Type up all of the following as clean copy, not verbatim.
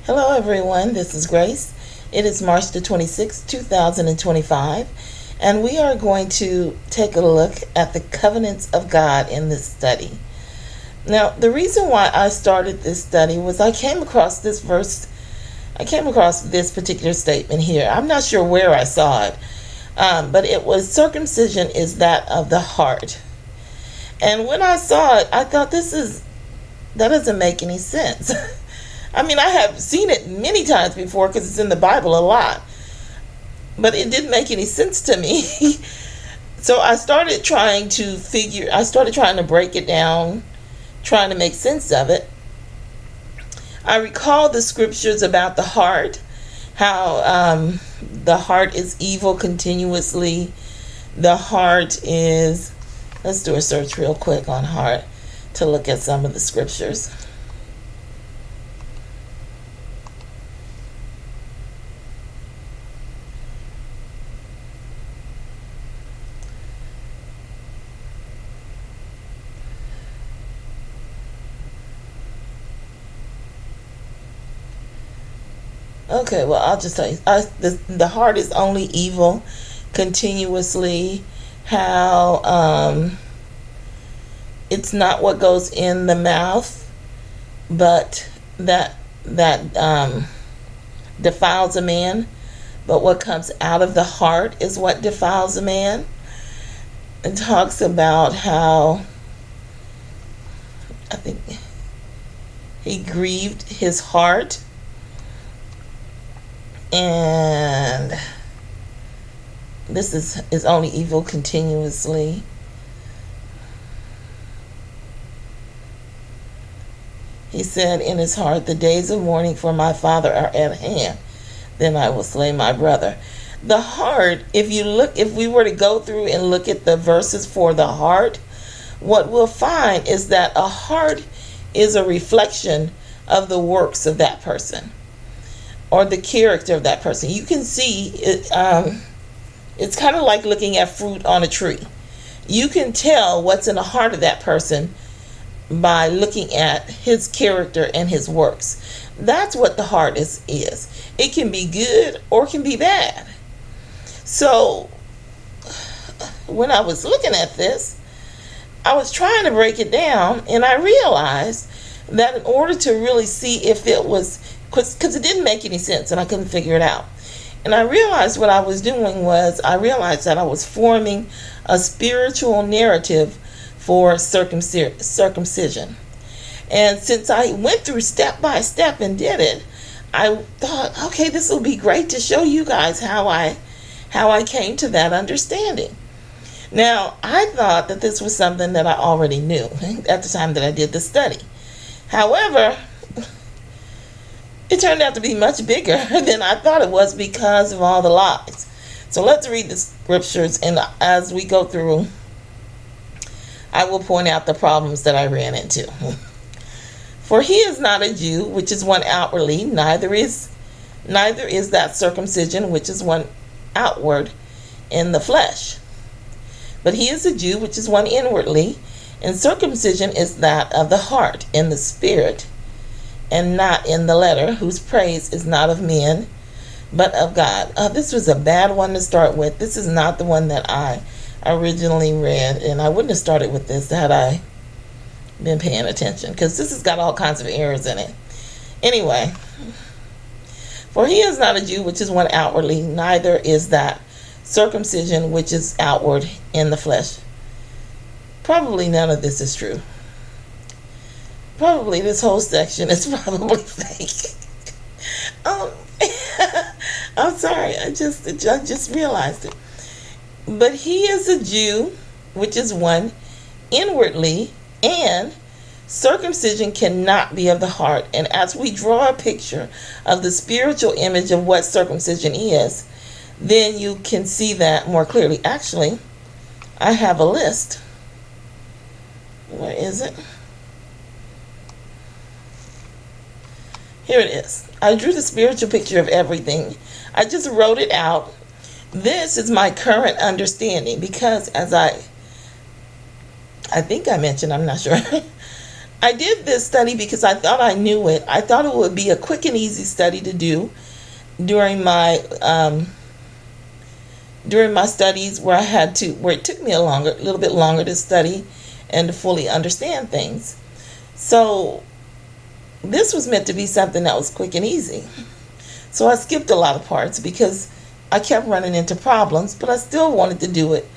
Hello everyone, this is Grace. It is March the 26th, 2025, and we are going to take a look at the covenants of God in this study. Now, the reason why I started this study was I came across this particular statement here. I'm not sure where I saw it, but it was circumcision is that of the heart. And when I saw it, I thought that doesn't make any sense. I mean, I have seen it many times before because it's in the Bible a lot, but it didn't make any sense to me. So I started trying to break it down, trying to make sense of it. I recall the scriptures about the heart, how the heart is evil continuously. The heart is, let's do a search real quick on heart to look at some of the scriptures. Okay, well, I'll just tell you, the heart is only evil continuously. How it's not what goes in the mouth, but that defiles a man, but what comes out of the heart is what defiles a man. It talks about how, I think, he grieved his heart. And this is only evil continuously. He said in his heart, the days of mourning for my father are at hand. Then I will slay my brother. The heart, if we were to go through and look at the verses for the heart, what we'll find is that a heart is a reflection of the works of that person, or the character of that person. You can see it, it's kind of like looking at fruit on a tree. You can tell what's in the heart of that person by looking at his character and his works. That's what the heart is. It can be good or it can be bad. So when I was looking at this, I was trying to break it down, and I realized that in order to really see if it was, because it didn't make any sense and I couldn't figure it out. And I realized what I was doing was, I realized that I was forming a spiritual narrative for circumcision. And since I went through step by step and did it, I thought, okay, this will be great to show you guys how I came to that understanding. Now, I thought that this was something that I already knew at the time that I did the study. However, it turned out to be much bigger than I thought it was because of all the lies. So let's read the scriptures, and as we go through, I will point out the problems that I ran into. For he is not a Jew, which is one outwardly, neither is that circumcision, which is one outward in the flesh. But he is a Jew, which is one inwardly, and circumcision is that of the heart, in the spirit, and not in the letter, whose praise is not of men, but of God. This was a bad one to start with. This is not the one that I originally read, and I wouldn't have started with this had I been paying attention, because this has got all kinds of errors in it. Anyway, for he is not a Jew, which is one outwardly, neither is that circumcision, which is outward in the flesh. Probably none of this is true. Probably this whole section is probably fake. I'm sorry, I just realized it. But he is a Jew, which is one inwardly, and circumcision cannot be of the heart. And as we draw a picture of the spiritual image of what circumcision is, then you can see that more clearly. Actually, I have a list. Where is it? Here it is. I drew the spiritual picture of everything. I just wrote it out. This is my current understanding, because as I think I mentioned, I'm not sure, I did this study because I thought I knew it. I thought it would be a quick and easy study to do during my studies where it took me a little bit longer to study and to fully understand things. So this was meant to be something that was quick and easy. So I skipped a lot of parts because I kept running into problems, but I still wanted to do it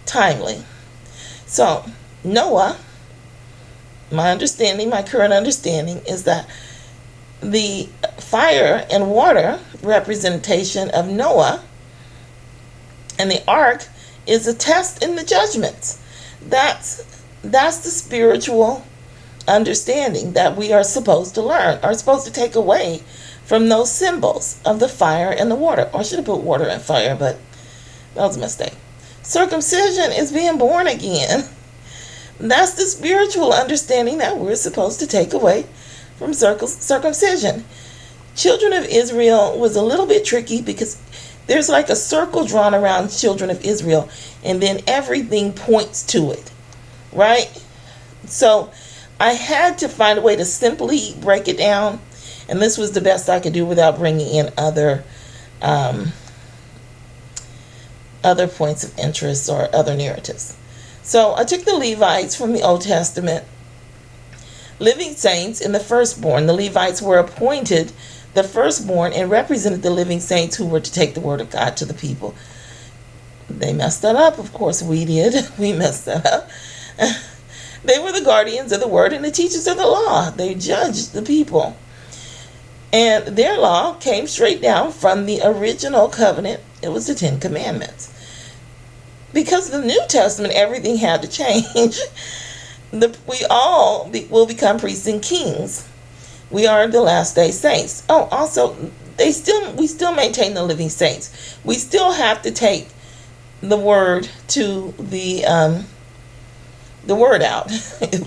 timely. So Noah, my current understanding is that the fire and water representation of Noah and the ark is a test in the judgments. That's the spiritual understanding that we are supposed to learn, are supposed to take away from those symbols of the fire and the water. Or I should have put water and fire, but that was a mistake. Circumcision is being born again. That's the spiritual understanding that we're supposed to take away from circumcision. Children of Israel was a little bit tricky because there's like a circle drawn around children of Israel, and then everything points to it, right? So I had to find a way to simply break it down, and this was the best I could do without bringing in other points of interest or other narratives. So I took the Levites from the Old Testament, living saints and the firstborn. The Levites were appointed the firstborn and represented the living saints who were to take the word of God to the people. They messed that up. Of course we did. We messed that up. They were the guardians of the word and the teachers of the law. They judged the people. And their law came straight down from the original covenant. It was the 10 Commandments. Because of the New Testament, everything had to change. We all will become priests and kings. We are the last day saints. Oh, also, we still maintain the living saints. We still have to take the word to the word out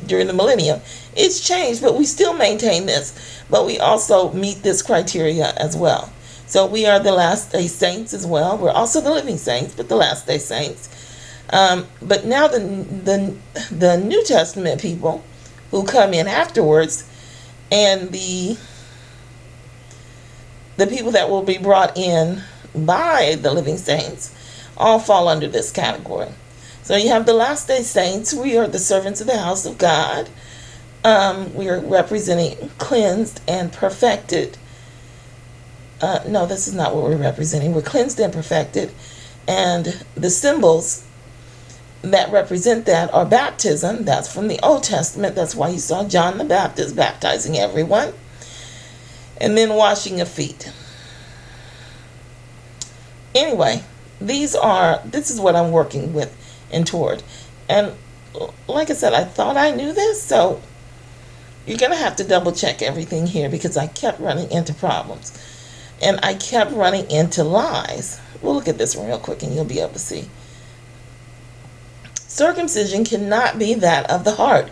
during the millennium. It's changed, but we still maintain this. But we also meet this criteria as well. So we are the last day saints as well. We're also the living saints, but the last day saints. But now the New Testament people who come in afterwards, and the people that will be brought in by the living saints all fall under this category. So you have the last day saints. We are the servants of the house of God. We are representing cleansed and perfected. No, this is not what we're representing. We're cleansed and perfected. And the symbols that represent that are baptism. That's from the Old Testament. That's why you saw John the Baptist baptizing everyone. And then washing of feet. Anyway, this is what I'm working with and toward. And like I said, I thought I knew this, so you're going to have to double check everything here because I kept running into problems. And I kept running into lies. We'll look at this one real quick and you'll be able to see. Circumcision cannot be that of the heart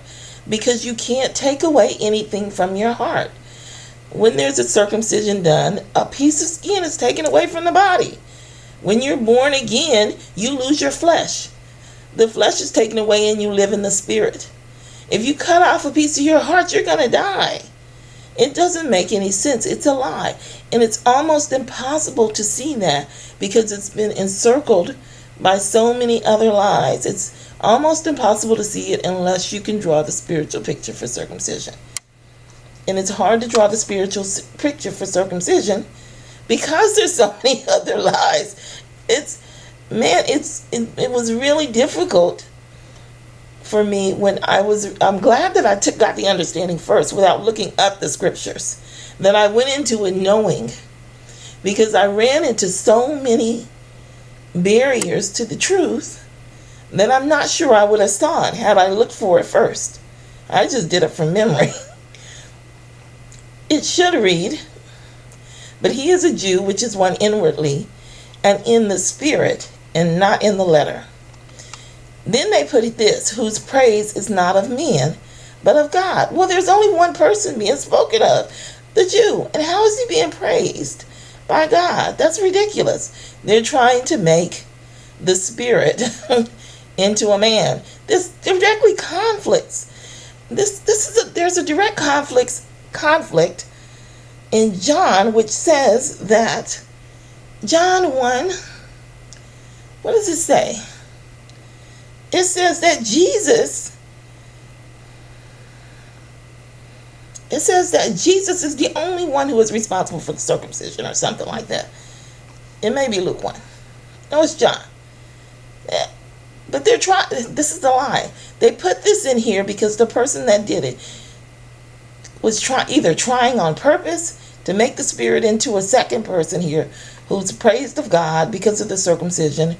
because you can't take away anything from your heart. When there's a circumcision done, a piece of skin is taken away from the body. When you're born again, you lose your flesh. The flesh is taken away and you live in the spirit. If you cut off a piece of your heart, you're going to die. It doesn't make any sense. It's a lie. And it's almost impossible to see that because it's been encircled by so many other lies. It's almost impossible to see it unless you can draw the spiritual picture for circumcision. And it's hard to draw the spiritual picture for circumcision because there's so many other lies. It was really difficult for me when I'm glad that I got the understanding first without looking up the scriptures, that I went into it knowing, because I ran into so many barriers to the truth that I'm not sure I would have saw it had I looked for it first. I just did it from memory. It should read, but he is a Jew, which is one inwardly, and in the spirit, and not in the letter. Then they put it this, whose praise is not of men, but of God. Well, there's only one person being spoken of, the Jew. And how is he being praised? By God. That's ridiculous. They're trying to make the spirit into a man. This directly conflicts. There's there's a direct conflict in John, which says that John 1, what does it say? It says that Jesus is the only one who is responsible for the circumcision or something like that. It may be Luke 1. No, it's John. But they're trying, this is a lie. They put this in here because the person that did it was either trying on purpose to make the Spirit into a second person here who's praised of God because of the circumcision,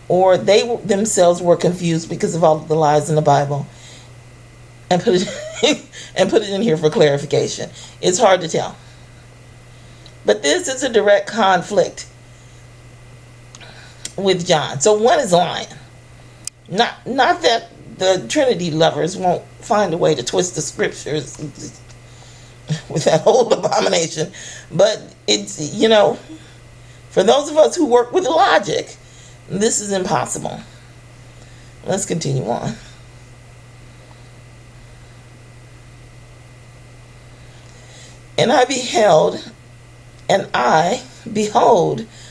or they themselves were confused because of all of the lies in the Bible and put it in here for clarification. It's hard to tell. But this is a direct conflict with John. So one is lying. Not that the Trinity lovers won't find a way to twist the scriptures with that whole abomination, but it's, for those of us who work with logic, this is impossible. Let's continue on. And behold,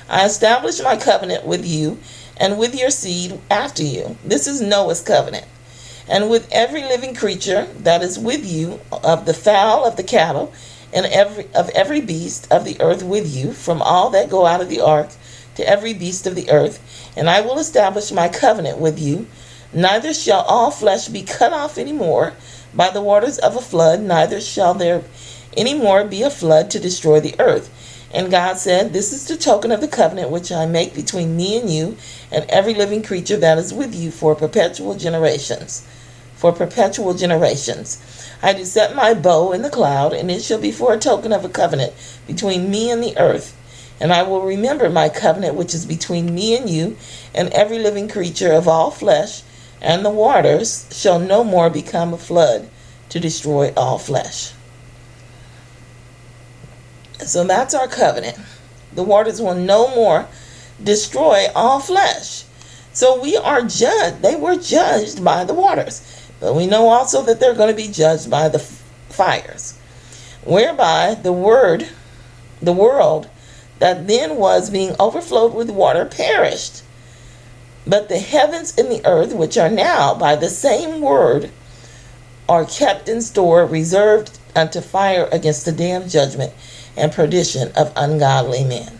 I establish my covenant with you and with your seed after you. This is Noah's covenant. And with every living creature that is with you, of the fowl, of the cattle, and of every beast of the earth with you, from all that go out of the ark to every beast of the earth. And I will establish my covenant with you. Neither shall all flesh be cut off any more by the waters of a flood, neither shall there any more be a flood to destroy the earth. And God said, this is the token of the covenant which I make between me and you and every living creature that is with you for perpetual generations. For perpetual generations. I do set my bow in the cloud, and it shall be for a token of a covenant between me and the earth. And I will remember my covenant which is between me and you and every living creature of all flesh, and the waters shall no more become a flood to destroy all flesh. So that's our covenant. The waters will no more destroy all flesh. So we are judged. They were judged by the waters. But we know also that they're going to be judged by the fires. Whereby the world that then was being overflowed with water perished. But the heavens and the earth, which are now by the same word, are kept in store, reserved unto fire against the day of judgment and perdition of ungodly men.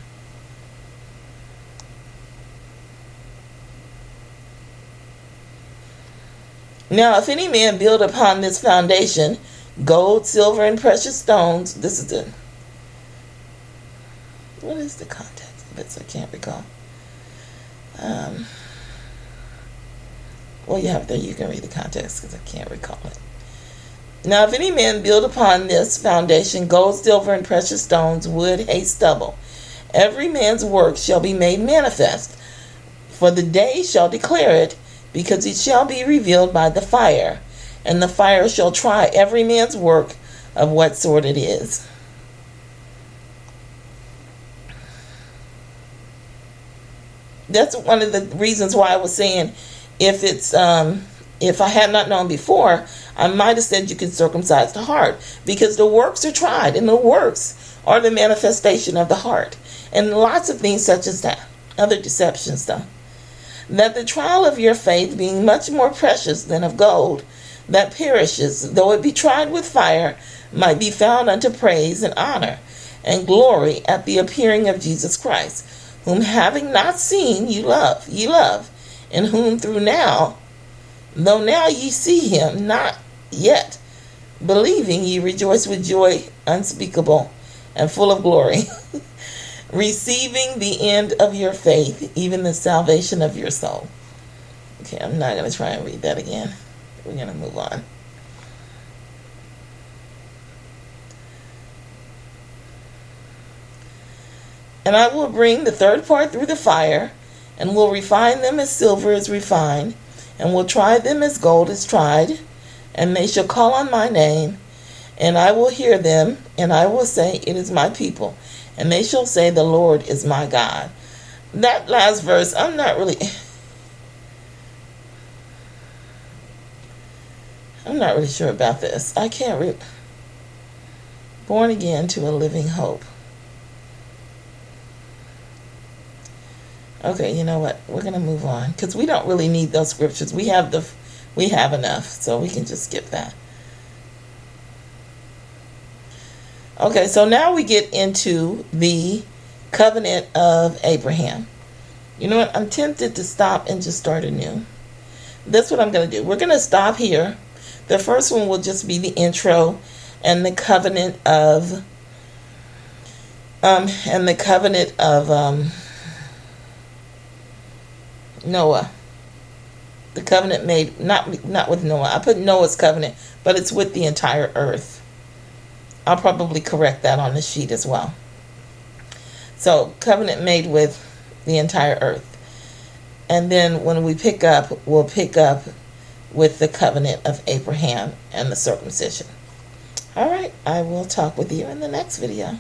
Now, if any man build upon this foundation gold, silver, and precious stones, what is the context of it? I can't recall. Well, you have it there. You can read the context because I can't recall it. Now, if any man build upon this foundation gold, silver, and precious stones, wood, hay, stubble, every man's work shall be made manifest, for the day shall declare it, because it shall be revealed by the fire, and the fire shall try every man's work of what sort it is. That's one of the reasons why I was saying, if I had not known before, I might have said you can circumcise the heart, because the works are tried, and the works are the manifestation of the heart, and lots of things such as that. Other deceptions, though. That the trial of your faith, being much more precious than of gold, that perishes, though it be tried with fire, might be found unto praise and honor and glory at the appearing of Jesus Christ, whom having not seen ye love, in whom though now ye see him not yet, believing ye rejoice with joy unspeakable and full of glory, receiving the end of your faith, even the salvation of your soul. Okay, I'm not going to try and read that again. We're going to move on. And I will bring the third part through the fire, and will refine them as silver is refined, and will try them as gold is tried, and they shall call on my name, and I will hear them, and I will say, it is my people, and they shall say, the Lord is my God. That last verse, I'm not really... I'm not really sure about this. I can't born again to a living hope. Okay, you know what? We're going to move on because we don't really need those scriptures. We have enough, so we can just skip that. Okay, so now we get into the covenant of Abraham. You know what? I'm tempted to stop and just start anew. That's what I'm going to do. We're going to stop here. The first one will just be the intro and the covenant of Noah. The covenant made not with Noah. I put Noah's covenant, but it's with the entire earth. I'll probably correct that on the sheet as well. So, covenant made with the entire earth. And then when we pick up, we'll pick up with the covenant of Abraham and the circumcision. All right, I will talk with you in the next video.